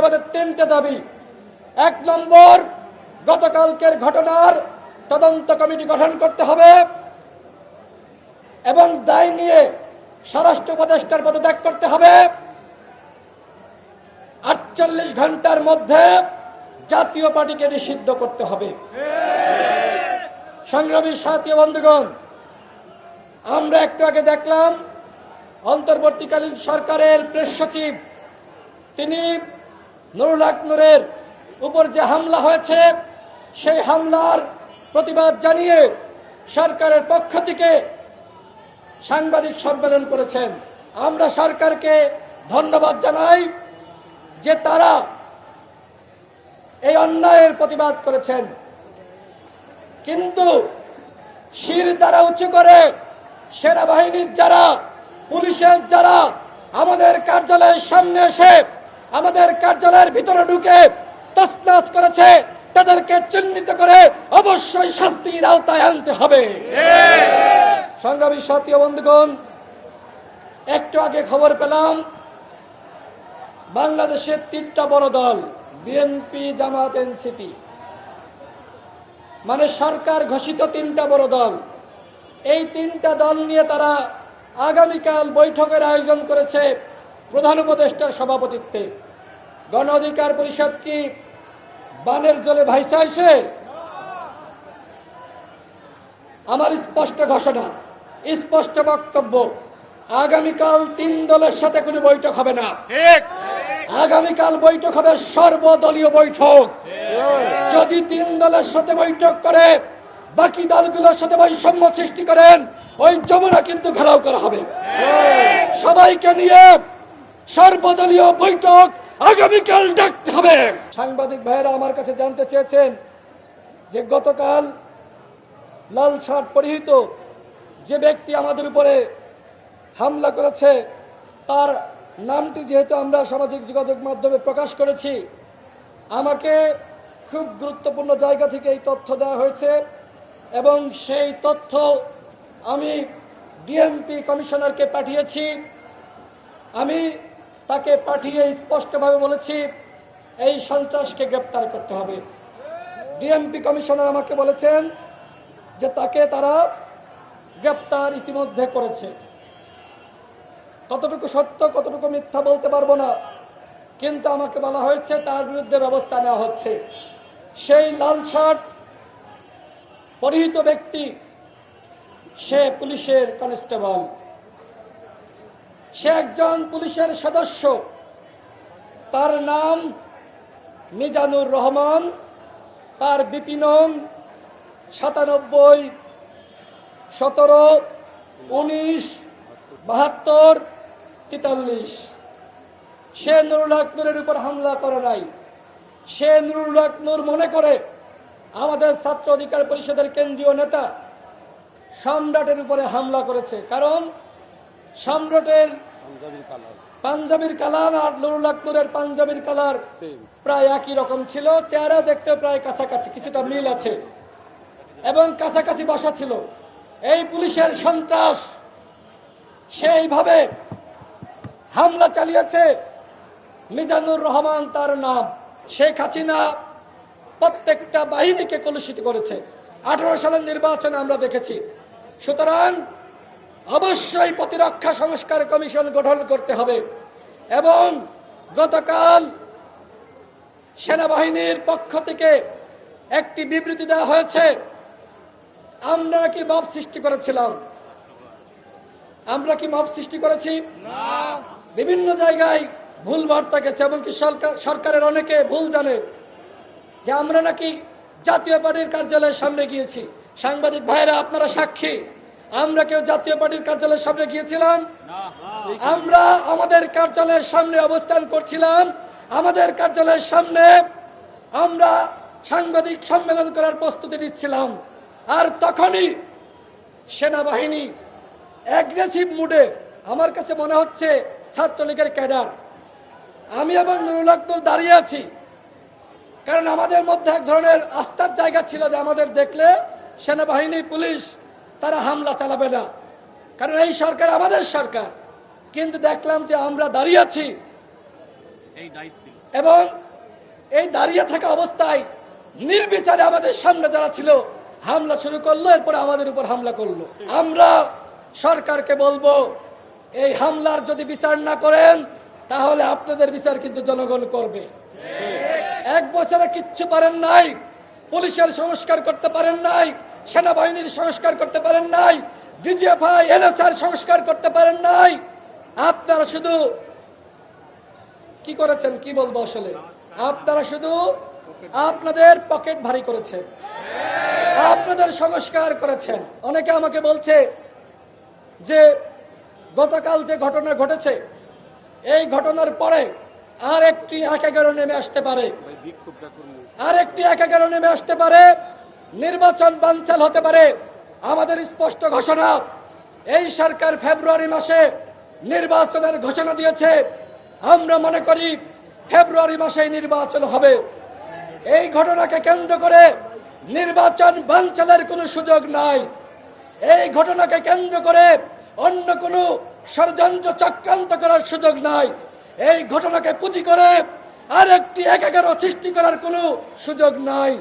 আমাদের তিনটে দাবি। 1 নম্বর, গতকালকের ঘটনার তদন্ত কমিটি গঠন করতে হবে এবং দায় নিয়ে স্বরাষ্ট্র উপদেষ্টার পদত্যাগ করতে হবে। 48 ঘন্টার মধ্যে জাতীয় পার্টিকে নিষিদ্ধ করতে হবে। সংগ্রামী সাথী বন্ধুগণ, আমরা একটু আগে দেখলাম অন্তর্বর্তীকালীন সরকারের প্রেস সচিব তিনি নুরুল হক নূরের উপর যে হামলা হয়েছে সেই হামলার প্রতিবাদ জানিয়ে সরকারের পক্ষ থেকে সাংবাদিক সম্মেলন করেছেন। আমরা সরকারকে ধন্যবাদ জানাই যে তারা এই অন্যায়ের প্রতিবাদ করেছেন, কিন্তু শির দ্বারা উঁচু করে সেনাবাহিনীর যারা, পুলিশের যারা আমাদের কার্যালয়ের সামনে এসে আমাদের কার্যালয়ের ভিতরে ঢুকে তছনছ করেছে, তাদেরকে চিহ্নিত করে অবশ্যই শাস্তির আওতায় আনতে হবে। সংগ্রামী সাথী বন্ধুগণ, একটু আগে খবর পেলাম বাংলাদেশের 3টা বড় দল, বিএনপি, জামাত, এনসিপি, মানে সরকার ঘোষিত 3টা বড় দল, এই 3টা দল নিয়ে তারা আগামীকাল বৈঠকের আয়োজন করেছে প্রধান উপদেষ্টার সভাপতিত্বে। গণ অধিকার পরিষদ কি বানের জলে ভাইসা আসে? আমার স্পষ্ট ঘোষণা, স্পষ্ট বক্তব্য, আগামীকাল 3 দলের সাথে কোনো বৈঠক হবে না। আগামীকাল বৈঠক হবে সর্বদলীয় বৈঠক। যদি 3 দলের সাথে বৈঠক করে বাকি দলগুলোর সাথে বৈষম্য সৃষ্টি করেন, ওই যমুনা কিন্তু ঘেরাও করা হবে। সবাইকে নিয়ে সর্বদলীয় বৈঠক আগামীকাল ডাকতে হবে। সাংবাদিক ভাইয়েরা আমার কাছে জানতে চেয়েছেন যে গতকাল লাল শার্ট পরিহিত যে ব্যক্তি আমাদের উপরে হামলা করেছে তার নামটি যেহেতু আমরা সামাজিক যোগাযোগ মাধ্যমে প্রকাশ করেছি, আমাকে খুব গুরুত্বপূর্ণ জায়গা থেকে এই তথ্য দেওয়া হয়েছে এবং সেই তথ্য আমি ডিএমপি কমিশনারকে পাঠিয়েছি। আমি তাকে পাঠিয়ে স্পষ্টভাবে বলেছি এই সন্ত্রাসকে গ্রেপ্তার করতে হবে। ডিএমপি কমিশনার আমাকে বলেছেন যে তাকে তারা গ্রেপ্তার ইতিমধ্যে করেছে। কতটুকু সত্য কতটুকু মিথ্যা বলতে পারবো না, কিন্তু আমাকে বলা হয়েছে তার বিরুদ্ধে ব্যবস্থা নেওয়া হচ্ছে। সেই লাল শার্ট পরিহিত ব্যক্তি সে পুলিশের কনস্টেবল, সে একজন পুলিশের সদস্য, তার নাম মিজানুর রহমান, তার বিপি নং 97 17 19 72 43। সে নুরুল হক নূরের উপর হামলা করে নাই। সে নুরুল হক নূর মনে করে আমাদের ছাত্র অধিকার পরিষদের কেন্দ্রীয় নেতা সম্রাটের উপরে হামলা করেছে, কারণ সম্রাটের পাঞ্জাবির কালার আর নুরুল হক নূরের পাঞ্জাবির কালার প্রায় একই রকম ছিল, চেহারা দেখতে প্রায় কাছাকাছি, কিছুটা মিল আছে এবং কাছাকাছি বসা ছিল। এই পুলিশের সন্ত্রাস সেইভাবে হামলা চালিয়েছে। মিজানুর রহমান তার নাম, শেখ হাসিনা প্রত্যেকটা বাহিনীকে কলুষিত করেছে। 18 সালের নির্বাচনে আমরা দেখেছি। সুতরাং অবশ্যই প্রতিরক্ষা সংস্কার কমিশন গঠন করতে হবে এবং গতকাল সেনাবাহিনীর পক্ষ থেকে একটি বিবৃতি দেওয়া হয়েছে। আমরা কি মব সৃষ্টি করেছিলাম? আমরা কি মব সৃষ্টি করেছি? বিভিন্ন জায়গায় ভুল বার্তা গেছে এবং কি সরকারের অনেকে ভুল জানে যে আমরা নাকি জাতীয় পার্টির কার্যালয়ের সামনে গিয়েছি। সাংবাদিক ভাইরা আপনারা সাক্ষী, আমরা কেউ জাতীয় পার্টির কার্যালয়ের সামনে গিয়েছিলাম? আমরা আমাদের কার্যালয়ের সামনে অবস্থান করছিলাম। আমাদের কার্যালয়ের সামনে আমরা সাংবাদিক সম্মেলন করার প্রস্তুতি নিচ্ছিলাম, আর তখনই সেনাবাহিনী অ্যাগ্রেসিভ মুডে, আমার কাছে মনে হচ্ছে ছাত্রলীগের ক্যাডার, আমি এবং নুরুল হক নূর দাঁড়িয়ে আছি, কারণ আমাদের মধ্যে এক ধরনের আস্থার জায়গা ছিল যে আমাদের দেখলে সেনাবাহিনী পুলিশ তারা হামলা চালাবে না, কারণ এই সরকার আমাদের সরকার। কিন্তু দেখলাম যে আমরা দাঁড়িয়ে আছি, এবং এই দাঁড়িয়ে থাকা অবস্থায় নির্বিচারে আমাদের সামনে যারা ছিল হামলা শুরু করলো, এরপরে আমাদের উপর হামলা করলো। আমরা সরকারকে বলবো, এই হামলার যদি বিচার না করেন তাহলে আপনাদের বিচার কিন্তু জনগণ করবে। 1 বছরে কিচ্ছু পারেন নাই, পুলিশের সংস্কার করতে পারেন নাই, সেনাবাহিনীর সংস্কার করতে পারেন নাই, ডিজিএফআই এনএসআর সংস্কার করতে পারেন নাই। আপনারা শুধু কি করেছেন, কি বলবো আসলে, আপনারা শুধু আপনাদের পকেট ভারী করেছেন, আপনাদের সংস্কার করেছেন। অনেকে আমাকে বলছে যে গতকাল যে ঘটনা ঘটেছে, এই ঘটনার পরে আর একটি 1-11 নেমে আসতে পারে, আর একটি 1-11 নেমে আসতে পারে, নির্বাচন বানচাল হতে পারে। আমাদের স্পষ্ট ঘোষণা, এই সরকার ফেব্রুয়ারি মাসে নির্বাচনের ঘোষণা দিয়েছে। আমরা মনে করি ফেব্রুয়ারি মাসেই নির্বাচন হবে। এই ঘটনাকে কেন্দ্র করে নির্বাচন বানচালের কোনো সুযোগ নাই। এই ঘটনাকে কেন্দ্র করে অন্য কোনো ষড়যন্ত্র চক্রান্ত করার সুযোগ নাই। এই ঘটনাকে পুঁজি করে আরেকটি 1-11 সৃষ্টি করার কোনো সুযোগ নাই।